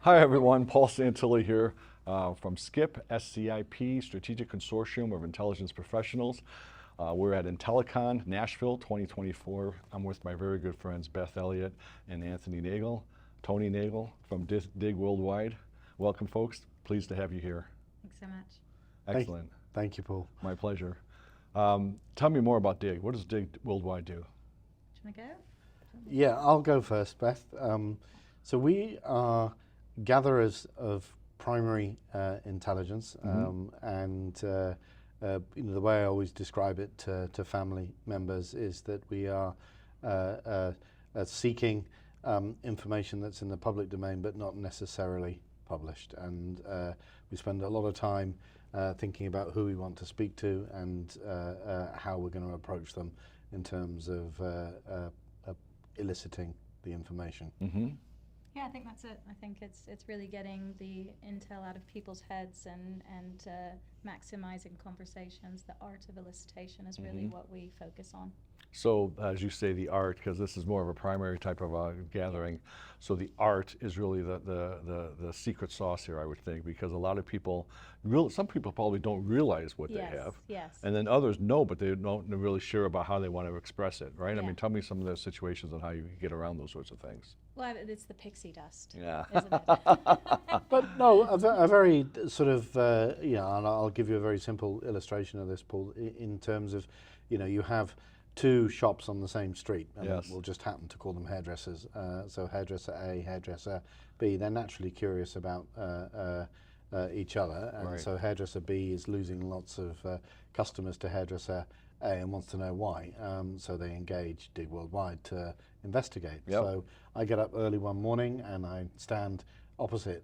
Hi everyone, Paul Santilli here from SCIP, SCIP, Strategic Consortium of Intelligence Professionals. We're at Intellicon, Nashville 2024. I'm with my very good friends Beth, Elliott, and Tony Nagle from Dig Worldwide. Welcome folks, pleased to have you here. Thanks so much. Excellent. Thank you, Paul. My pleasure. Tell me more about Dig. What does Dig Worldwide do? Do you want to go? Yeah, I'll go first, Beth. So we are gatherers of primary intelligence, and the way I always describe it to family members is that we are seeking information that's in the public domain but not necessarily published, and we spend a lot of time thinking about who we want to speak to and how we're going to approach them in terms of eliciting the information. Yeah, I think that's it. I think it's really getting the intel out of people's heads and maximizing conversations. The art of elicitation is really what we focus on. So as you say, the art, because this is more of a primary type of gathering, so the art is really the secret sauce here, I would think, because a lot of people, some people probably don't realize what they have. Yes. And then others know, but they're not really sure about how they want to express it, right? Yeah. I mean, tell me some of those situations and how you get around those sorts of things. Well, it's the pixie dust, Yeah. isn't it? But no, a very sort of, and I'll give you a very simple illustration of this, Paul, in terms of, you have two shops on the same street, and we'll just happen to call them hairdressers. So hairdresser A, hairdresser B, they're naturally curious about each other, and so hairdresser B is losing lots of customers to hairdresser A and wants to know why. So they engage Dig Worldwide to investigate. So I get up early one morning and I stand opposite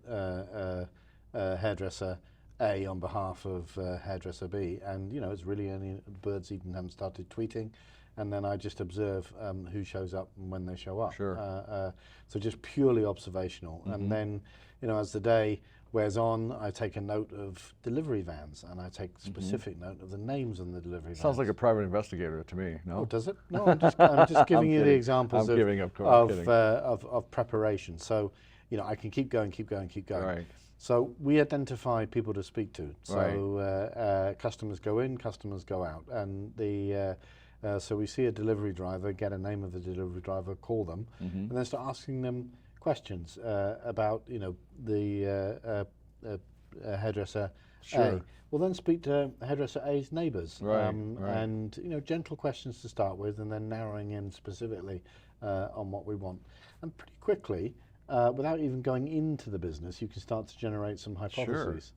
hairdresser A on behalf of hairdresser B, and it's really only birds even haven't started tweeting, and then I just observe who shows up and when they show up. So just purely observational, and then as the day wears on, I take a note of delivery vans, and I take specific note of the names on the delivery vans. Sounds like a private investigator to me. No? Oh, does it? No, I'm just giving you the examples of preparation. So I can keep going. Right. So we identify people to speak to. So customers go in, customers go out, and so we see a delivery driver, get a name of the delivery driver, call them, and then start asking them questions about the hairdresser A. We'll then speak to hairdresser A's neighbours, and gentle questions to start with, and then narrowing in specifically on what we want. And pretty quickly, without even going into the business, you can start to generate some hypotheses.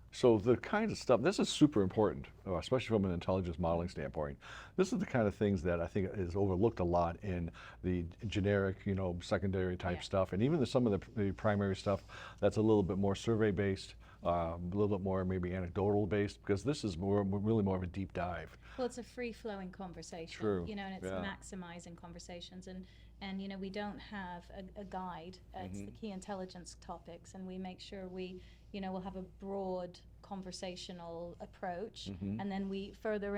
So the kind of stuff, this is super important, especially from an intelligence modeling standpoint. This is the kind of things that I think is overlooked a lot in the generic, secondary type stuff, and even some of the primary stuff that's a little bit more survey based, a little bit more maybe anecdotal based, because this is really more of a deep dive. Well, it's a free-flowing conversation, True. And it's maximizing conversations, and we don't have a guide. It's the key intelligence topics, and we make sure we'll have a broad conversational approach, and then we further